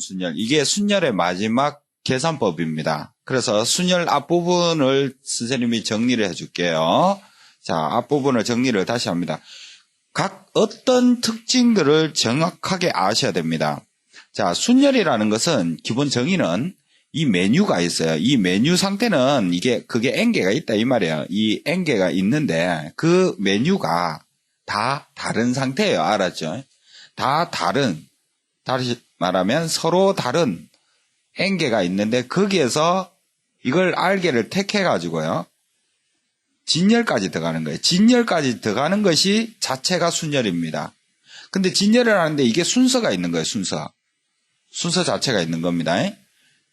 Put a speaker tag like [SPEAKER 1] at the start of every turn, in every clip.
[SPEAKER 1] 순열. 이게 순열의 마지막 계산법입니다. 그래서 순열 앞부분을 선생님이 정리를 해줄게요. 자, 앞부분을 정리를 다시 합니다. 각 어떤 특징들을 정확하게 아셔야 됩니다. 자, 순열이라는 것은 기본 정의는 이 메뉴가 있어요. 이 메뉴 상태는 그게 N개가 있다 이 말이에요. 이 N개가 있는데 그 메뉴가 다 다른 상태예요. 알았죠? 다 다시 말하면 서로 다른 N개가 있는데 거기에서 이걸 R개를 택해가지고요. 진열까지 들어가는 거예요. 진열까지 들어가는 것이 자체가 순열입니다. 근데 진열을 하는데 이게 순서가 있는 거예요. 순서 자체가 있는 겁니다.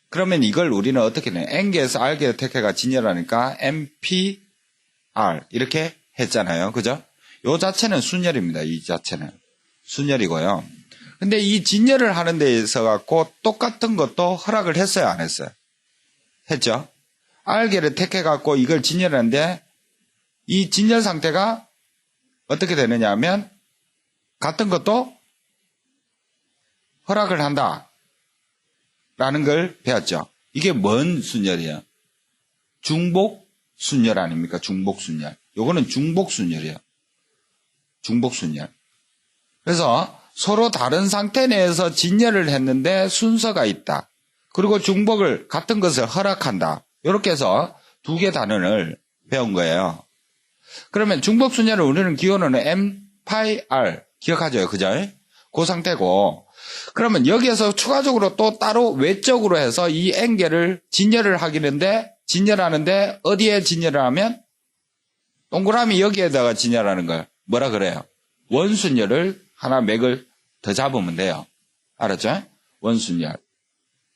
[SPEAKER 1] 그러면 이걸 우리는 어떻게 해요? N개에서 R개를 택해가 진열하니까 MPR 이렇게 했잖아요. 그죠? 요 자체는 순열입니다. 이 자체는 순열이고요. 근데 이 진열을 하는 데 있어 갖고 똑같은 것도 허락을 했어요, 안 했어요? 했죠? R개를 택해 갖고 이걸 진열하는데 이 진열 상태가 어떻게 되느냐 하면 같은 것도 허락을 한다 라는 걸 배웠죠. 이게 뭔 순열이에요? 중복 순열 아닙니까? 중복 순열. 요거는 중복 순열이에요. 중복 순열. 그래서 서로 다른 상태 내에서 진열을 했는데 순서가 있다. 그리고 중복을 같은 것을 허락한다. 이렇게 해서 두 개 단원을 배운 거예요. 그러면 중복 순열을 우리는 기호는 M, 파이, R 기억하죠? 그죠? 그 상태고 그러면 여기에서 추가적으로 또 따로 외적으로 해서 이 N개를 진열을 진열하는데 어디에 진열을 하면 동그라미 여기에다가 진열하는 걸 뭐라 그래요? 원순열을 하나 맥을 더 잡으면 돼요. 알았죠? 원순열.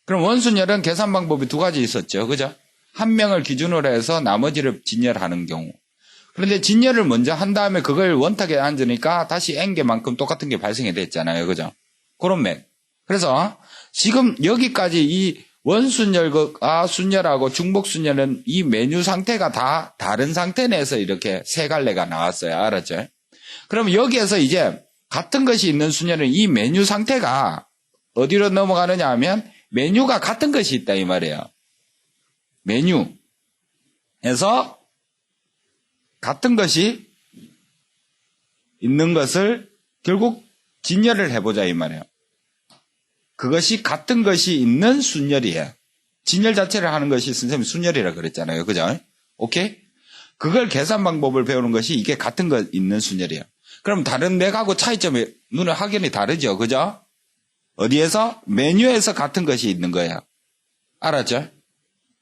[SPEAKER 1] 그럼 원순열은 계산 방법이 두 가지 있었죠. 그죠? 한 명을 기준으로 해서 나머지를 진열하는 경우. 그런데 진열을 먼저 한 다음에 그걸 원탁에 앉으니까 다시 N개만큼 똑같은 게 발생이 됐잖아요. 그죠? 그런 맥. 그래서 지금 여기까지 이 원순열과 순열하고 중복순열은 이 메뉴 상태가 다 다른 상태 내에서 이렇게 세 갈래가 나왔어요. 알았죠? 그럼 여기에서 이제 같은 것이 있는 순열은 이 메뉴 상태가 어디로 넘어가느냐 하면 메뉴가 같은 것이 있다 이 말이에요. 메뉴에서 같은 것이 있는 것을 결국 진열을 해보자 이 말이에요. 그것이 같은 것이 있는 순열이에요. 진열 자체를 하는 것이 선생님이 순열이라고 그랬잖아요. 그죠? 오케이? 그걸 계산 방법을 배우는 것이 이게 같은 것 있는 순열이에요. 그럼 다른 맥하고 차이점이 눈에 확연히 다르죠. 그죠? 어디에서? 메뉴에서 같은 것이 있는 거예요. 알았죠?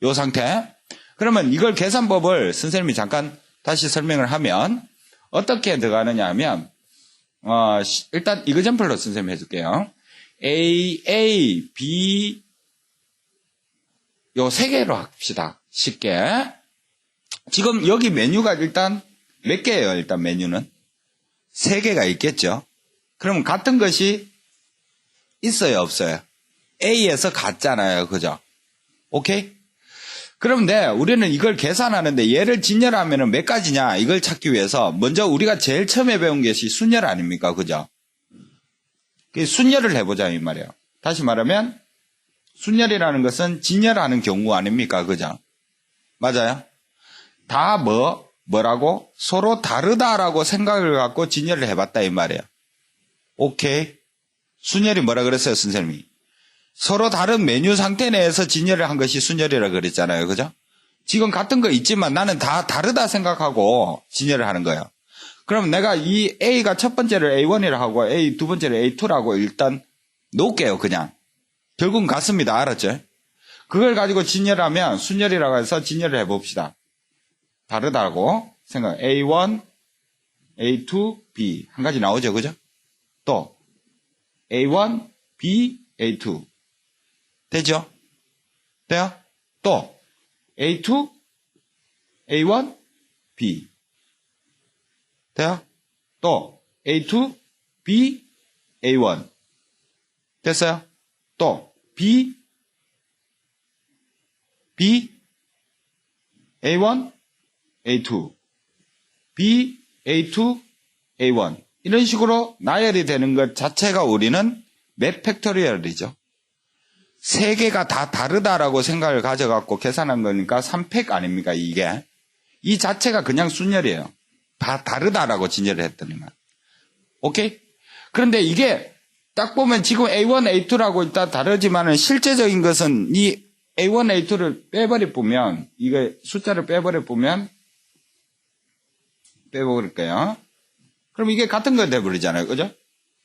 [SPEAKER 1] 요 상태. 그러면 이걸 계산법을 선생님이 잠깐 다시 설명을 하면 어떻게 들어가느냐 하면 일단 이그젠플로 선생님이 해줄게요. A, B 요 세 개로 합시다. 쉽게. 지금 여기 메뉴가 일단 몇 개예요? 일단 메뉴는 세 개가 있겠죠. 그럼 같은 것이 있어요? 없어요? A에서 같잖아요. 그죠? 오케이? 그런데 우리는 이걸 계산하는데 얘를 진열하면 몇 가지냐 이걸 찾기 위해서 먼저 우리가 제일 처음에 배운 것이 순열 아닙니까? 그죠? 순열을 해보자 이 말이에요. 다시 말하면 순열이라는 것은 진열하는 경우 아닙니까? 그죠? 맞아요? 다 뭐라고? 서로 다르다라고 생각을 갖고 진열을 해봤다 이 말이에요. 오케이? 순열이 뭐라 그랬어요 선생님이? 서로 다른 메뉴 상태 내에서 진열을 한 것이 순열이라고 그랬잖아요. 그죠? 지금 같은 거 있지만 나는 다 다르다 생각하고 진열을 하는 거예요. 그럼 내가 이 A가 첫 번째를 A1이라고 하고 A 두 번째를 A2라고 일단 놓을게요. 그냥. 결국은 같습니다. 알았죠? 그걸 가지고 진열하면 순열이라고 해서 진열을 해봅시다. 다르다고 생각. A1, A2, B 한 가지 나오죠. 그죠? 또 A1, B, A2 되죠? 돼요? 또 A2, A1, B 돼요? 또 A2, B, A1 됐어요? 또 B, A1, A2 B, A2, A1 이런 식으로 나열이 되는 것 자체가 우리는 몇 팩토리얼이죠. 세 개가 다 다르다라고 생각을 가져갖고 계산한 거니까 3팩 아닙니까, 이게? 이 자체가 그냥 순열이에요. 다 다르다라고 진열을 했더니만. 오케이? 그런데 이게 딱 보면 지금 A1, A2라고 일단 다르지만은 실제적인 것은 이 A1, A2를 빼버려 보면, 이거 숫자를 빼버려 보면, 빼버릴게요. 그럼 이게 같은 거 돼버리잖아요. 그죠?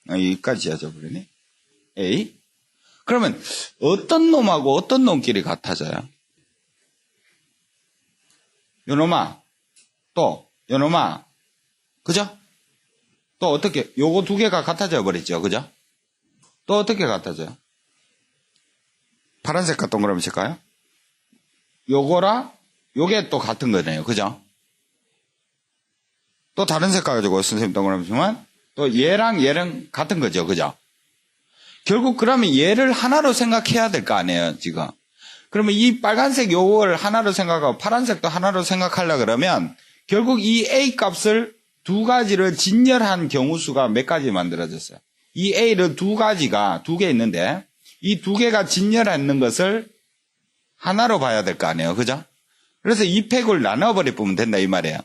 [SPEAKER 1] 여기까지 해줘버리네. A. 그러면 어떤 놈하고 어떤 놈끼리 같아져요? 요놈아, 또, 요놈아. 그죠? 또 어떻게, 요거 두 개가 같아져 버렸죠. 그죠? 또 어떻게 같아져요? 파란색과 동그라미 칠까요? 요거랑 요게 또 같은 거네요. 그죠? 또 다른 색깔 가지고 선생님 동그라미 치면 또 얘랑 얘랑 같은 거죠. 그죠? 결국 그러면 얘를 하나로 생각해야 될 거 아니에요. 지금. 그러면 이 빨간색 요걸 하나로 생각하고 파란색도 하나로 생각하려 그러면 결국 이 A 값을 두 가지를 진열한 경우 수가 몇 가지 만들어졌어요. 이 A를 두 개 있는데 이 두 개가 진열하는 것을 하나로 봐야 될 거 아니에요. 그죠? 그래서 이 팩을 나눠버려 보면 된다 이 말이에요.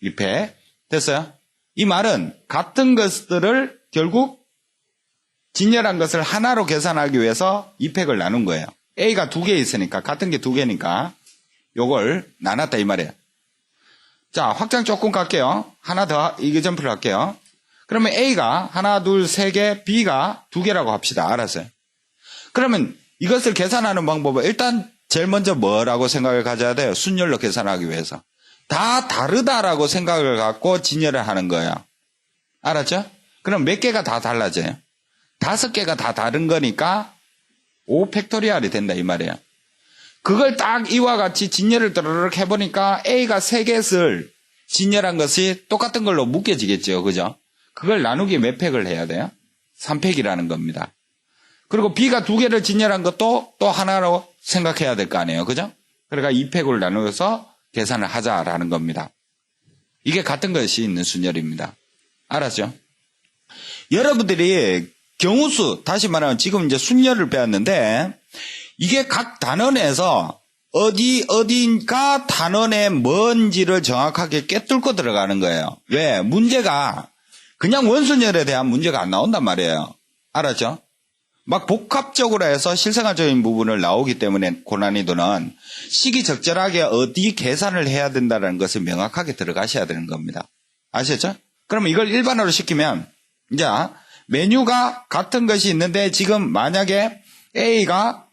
[SPEAKER 1] 이 팩. 됐어요? 이 말은 같은 것들을 결국 진열한 것을 하나로 계산하기 위해서 이 팩을 나눈 거예요. A가 두 개 있으니까 같은 게 두 개니까 요걸 나눴다 이 말이에요. 자, 확장 조금 갈게요. 하나 더 이그점플을 할게요. 그러면 A가 하나, 둘, 세 개, B가 두 개라고 합시다. 알았어요? 그러면 이것을 계산하는 방법은 일단 제일 먼저 뭐라고 생각을 가져야 돼요? 순열로 계산하기 위해서. 다 다르다라고 생각을 갖고 진열을 하는 거예요. 알았죠? 그럼 몇 개가 다 달라져요? 5개가 다 다른 거니까 5팩토리얼이 된다 이 말이에요. 그걸 딱 이와 같이 진열을 떠르륵 해보니까 A가 3개를 진열한 것이 똑같은 걸로 묶여지겠죠. 그죠? 그걸 나누기 몇 팩을 해야 돼요? 3팩이라는 겁니다. 그리고 B가 2개를 진열한 것도 또 하나로 생각해야 될 거 아니에요. 그죠? 그러니까 2팩을 나누어서 계산을 하자라는 겁니다. 이게 같은 것이 있는 순열입니다. 알았죠? 여러분들이 경우수, 다시 말하면 지금 이제 순열을 배웠는데 이게 각 단원에서 어딘가 단원에 뭔지를 정확하게 꿰뚫고 들어가는 거예요. 왜? 문제가 그냥 원순열에 대한 문제가 안 나온단 말이에요. 알았죠? 막 복합적으로 해서 실생활적인 부분을 나오기 때문에 고난이도는 시기적절하게 어디 계산을 해야 된다는 것을 명확하게 들어가셔야 되는 겁니다. 아시겠죠? 그러면 이걸 일반어로 시키면 이제 메뉴가 같은 것이 있는데 지금 만약에 A가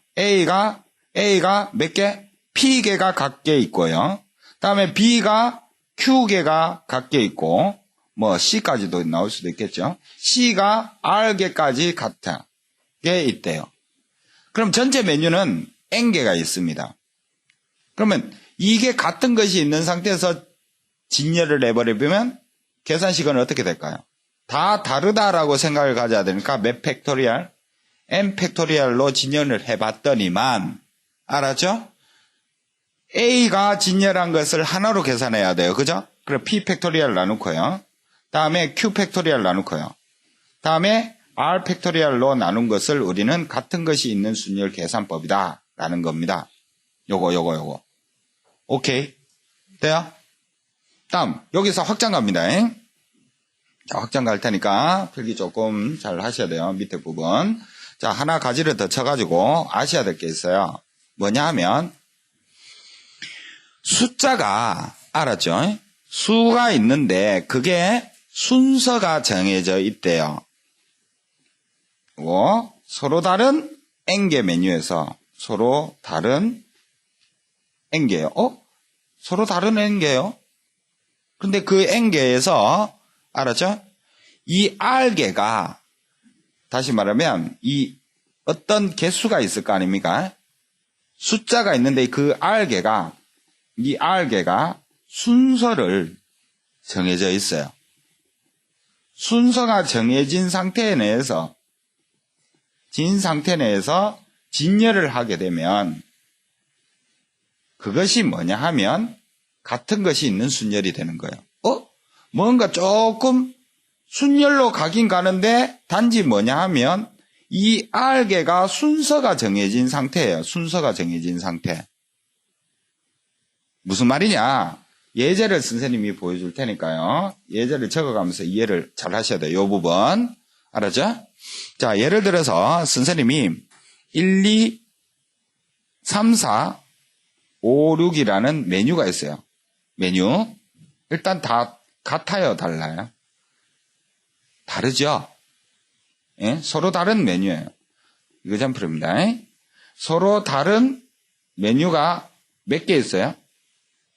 [SPEAKER 1] 몇 개? P개가 각개 있고요. 다음에 B가 Q개가 각개 있고 뭐 C까지도 나올 수도 있겠죠. C가 R개까지 같은 게 있대요. 그럼 전체 메뉴는 N개가 있습니다. 그러면 이게 같은 것이 있는 상태에서 진열을 해버리면 계산식은 어떻게 될까요? 다 다르다라고 생각을 가져야 되니까 몇 팩토리얼? N 팩토리얼로 진열을 해봤더니만 알았죠? A가 진열한 것을 하나로 계산해야 돼요. 그죠? 그럼 P 팩토리얼 나누고요. 다음에 Q 팩토리얼 나누고요. 다음에 R 팩토리얼로 나눈 것을 우리는 같은 것이 있는 순열 계산법이다 라는 겁니다. 요거. 오케이. 돼요? 다음 여기서 확장 갑니다. 자, 확장 갈 테니까 필기 조금 잘 하셔야 돼요. 밑에 부분. 자, 하나 가지를 더 쳐가지고 아셔야 될 게 있어요. 뭐냐 하면 숫자가 알았죠? 수가 있는데 그게 순서가 정해져 있대요. 서로 다른 N개 메뉴에서 서로 다른 N개요. 서로 다른 N개요? 근데 그 N개에서 알았죠? 이 R개가 다시 말하면 이 어떤 개수가 있을 거 아닙니까? 숫자가 있는데 그 R개가 순서를 정해져 있어요. 순서가 정해진 상태 내에서 진열을 하게 되면 그것이 뭐냐 하면 같은 것이 있는 순열이 되는 거예요. 뭔가 조금 순열로 가긴 가는데 단지 뭐냐 하면 이 R개가 순서가 정해진 상태예요. 순서가 정해진 상태. 무슨 말이냐? 예제를 선생님이 보여줄 테니까요. 예제를 적어가면서 이해를 잘 하셔야 돼요. 이 부분. 알았죠? 자, 예를 들어서 선생님이 1, 2, 3, 4, 5, 6이라는 메뉴가 있어요. 메뉴. 일단 다 같아요? 달라요? 다르죠? 예? 서로 다른 메뉴예요. 이거점프입니다. 서로 다른 메뉴가 몇 개 있어요?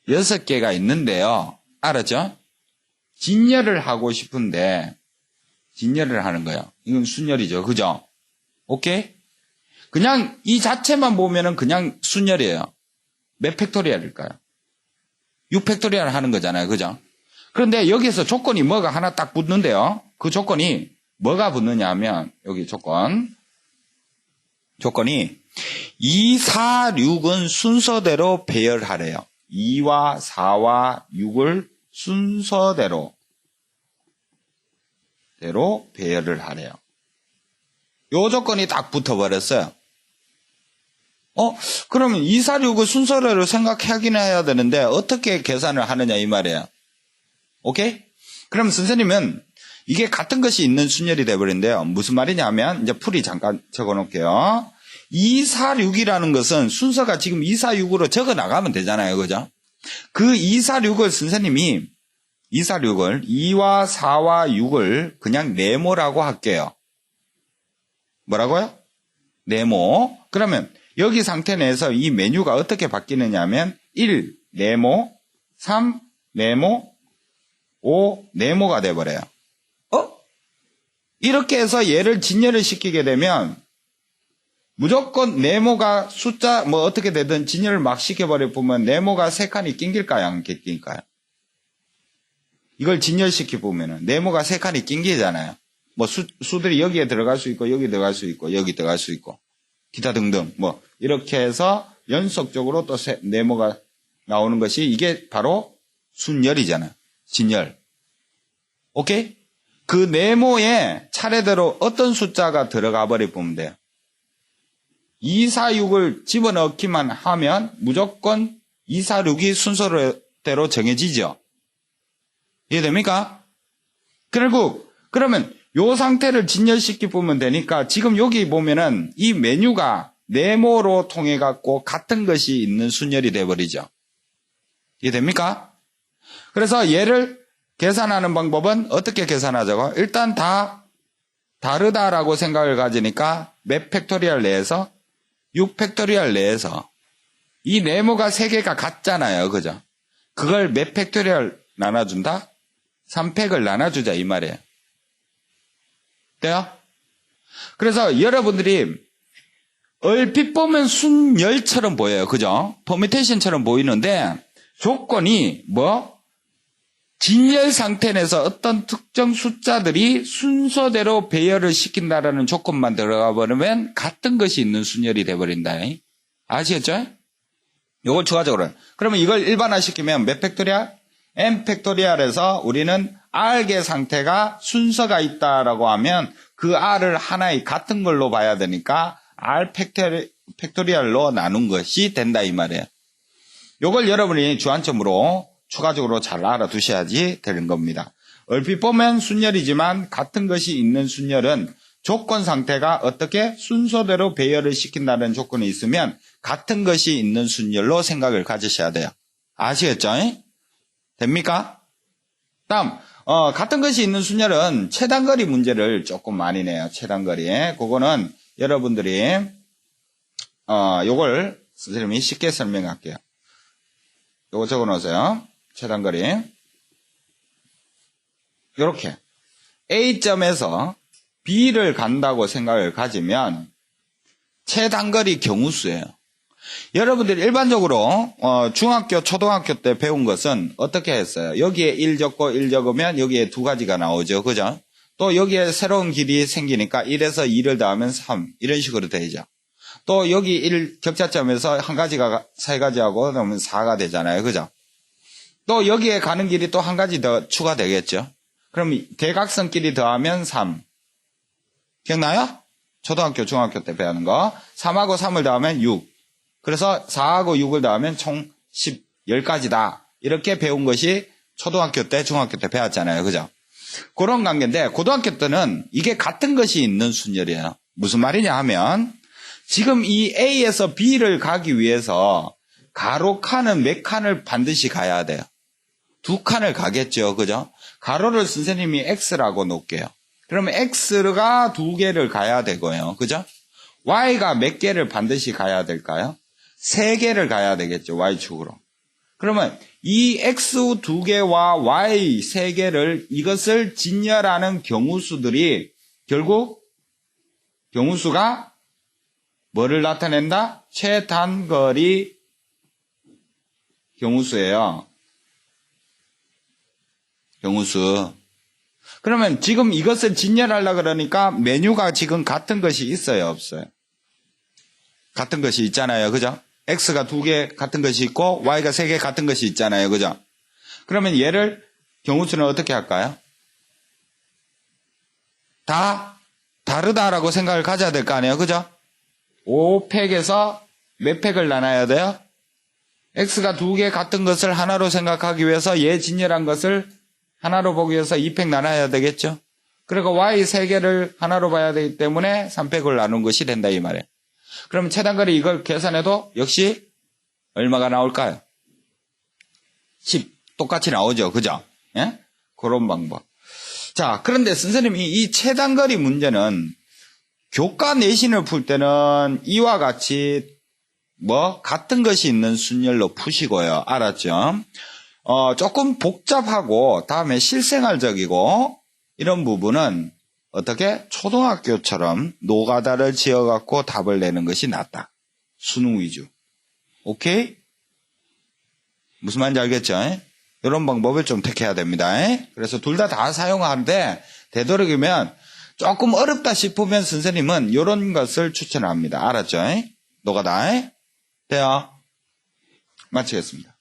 [SPEAKER 1] 6개가 있는데요. 알았죠? 진열을 하고 싶은데 진열을 하는 거예요. 이건 순열이죠. 그죠? 오케이? 그냥 이 자체만 보면은 그냥 순열이에요. 몇 팩토리얼일까요? 6팩토리얼 하는 거잖아요. 그죠? 그런데 여기서 조건이 뭐가 하나 딱 붙는데요. 그 조건이 뭐가 붙느냐 하면 여기 조건이 2, 4, 6은 순서대로 배열하래요. 2와 4와 6을 순서대로 배열을 하래요. 요 조건이 딱 붙어버렸어요. 그러면 2, 4, 6을 순서대로 생각하긴 해야 되는데 어떻게 계산을 하느냐 이 말이에요. 오케이? 그럼 선생님은 이게 같은 것이 있는 순열이 돼버린대요. 무슨 말이냐 하면 이제 풀이 잠깐 적어놓을게요. 2, 4, 6이라는 것은 순서가 지금 2, 4, 6으로 적어 나가면 되잖아요. 그죠? 그 2, 4, 6을 선생님이 2, 4, 6을 2와 4와 6을 그냥 네모라고 할게요. 뭐라고요? 네모. 그러면 여기 상태 내에서 이 메뉴가 어떻게 바뀌느냐 하면 1, 네모, 3, 네모, 5, 네모가 돼버려요. 이렇게 해서 얘를 진열을 시키게 되면 무조건 네모가 숫자 뭐 어떻게 되든 진열을 막 시켜버려 보면 네모가 3칸이 낑길까요? 안 낑길까요? 이걸 진열시켜 보면은 네모가 3칸이 낑기잖아요. 뭐 수들이 여기에 들어갈 수 있고 여기 들어갈 수 있고 여기 들어갈 수 있고 기타 등등 뭐 이렇게 해서 연속적으로 또 네모가 나오는 것이 이게 바로 순열이잖아요. 진열. 오케이? 그 네모에 차례대로 어떤 숫자가 들어가 버려 보면 돼요. 2, 4, 6을 집어넣기만 하면 무조건 2, 4, 6이 순서대로 정해지죠. 이해됩니까? 결국 그러면 요 상태를 진열시켜 보면 되니까 지금 여기 보면은 이 메뉴가 네모로 통해 갖고 같은 것이 있는 순열이 돼버리죠. 이해됩니까? 그래서 얘를 계산하는 방법은 어떻게 계산하자고? 일단 다 다르다라고 생각을 가지니까 몇 팩토리얼 내에서 6팩토리얼 내에서 이 네모가 3개가 같잖아요. 그죠? 그걸 몇 팩토리얼 나눠준다? 3팩을 나눠주자 이 말이에요. 돼요? 그래서 여러분들이 얼핏 보면 순열처럼 보여요. 그죠? 퍼뮤테이션처럼 보이는데 조건이 뭐? 진열 상태 내에서 어떤 특정 숫자들이 순서대로 배열을 시킨다라는 조건만 들어가 버리면 같은 것이 있는 순열이 돼버린다. 아시겠죠? 이걸 추가적으로. 그러면 이걸 일반화시키면 몇 팩토리얼? n 팩토리얼에서 우리는 R개 상태가 순서가 있다라고 하면 그 R을 하나의 같은 걸로 봐야 되니까 R 팩토리얼로 나눈 것이 된다 이 말이에요. 이걸 여러분이 주안점으로 추가적으로 잘 알아두셔야지 되는 겁니다. 얼핏 보면 순열이지만 같은 것이 있는 순열은 조건 상태가 어떻게 순서대로 배열을 시킨다는 조건이 있으면 같은 것이 있는 순열로 생각을 가지셔야 돼요. 아시겠죠? 됩니까? 다음 같은 것이 있는 순열은 최단거리 문제를 조금 많이 내요. 최단거리. 그거는 여러분들이 요걸 선생님이 쉽게 설명할게요. 요거 적어놓으세요. 최단거리. 요렇게 A점에서 B를 간다고 생각을 가지면 최단거리 경우수예요. 여러분들이 일반적으로 중학교, 초등학교 때 배운 것은 어떻게 했어요? 여기에 1 적고 1 적으면 여기에 2가지가 나오죠. 그죠? 또 여기에 새로운 길이 생기니까 1에서 2를 더하면 3 이런 식으로 되죠. 또 여기 1 격차점에서 한 가지가 3가지하고 그러면 4가 되잖아요. 그죠? 또 여기에 가는 길이 또 한 가지 더 추가되겠죠. 그럼 대각선끼리 더하면 3. 기억나요? 초등학교, 중학교 때 배우는 거. 3하고 3을 더하면 6. 그래서 4하고 6을 더하면 총 10까지다. 이렇게 배운 것이 초등학교 때, 중학교 때 배웠잖아요. 그죠? 그런 관계인데, 고등학교 때는 이게 같은 것이 있는 순열이에요. 무슨 말이냐 하면, 지금 이 A에서 B를 가기 위해서 가로 칸은 몇 칸을 반드시 가야 돼요? 2칸을 가겠죠. 그죠? 가로를 선생님이 X라고 놓을게요. 그러면 X가 2개를 가야 되고요. 그죠? Y가 몇 개를 반드시 가야 될까요? 3개를 가야 되겠죠. Y축으로. 그러면 이 X 2개와 Y 3개를 이것을 진열하는 경우수들이 결국 경우수가 뭐를 나타낸다? 최단거리 경우수예요. 경우수. 그러면 지금 이것을 진열하려고 그러니까 메뉴가 지금 같은 것이 있어요, 없어요? 같은 것이 있잖아요. 그죠? X가 2개 같은 것이 있고 Y가 3개 같은 것이 있잖아요. 그죠? 그러면 얘를 경우수는 어떻게 할까요? 다 다르다라고 생각을 가져야 될 거 아니에요. 그죠? 5팩에서 몇 팩을 나눠야 돼요? X가 2개 같은 것을 하나로 생각하기 위해서 얘 진열한 것을 하나로 보기 위해서 2팩 나눠야 되겠죠? 그리고 Y 3개를 하나로 봐야 되기 때문에 3팩을 나눈 것이 된다 이 말이에요. 그럼 최단거리 이걸 계산해도 역시 얼마가 나올까요? 10. 똑같이 나오죠. 그죠? 예? 그런 방법. 자, 그런데 선생님이 이 최단거리 문제는 교과 내신을 풀 때는 이와 같이 같은 것이 있는 순열로 푸시고요. 알았죠? 조금 복잡하고 다음에 실생활적이고 이런 부분은 어떻게 초등학교처럼 노가다를 지어갖고 답을 내는 것이 낫다. 수능 위주. 오케이? 무슨 말인지 알겠죠? 이런 방법을 좀 택해야 됩니다. 그래서 둘 다 사용하는데 되도록이면 조금 어렵다 싶으면 선생님은 이런 것을 추천합니다. 알았죠? 노가다. 돼요? 마치겠습니다.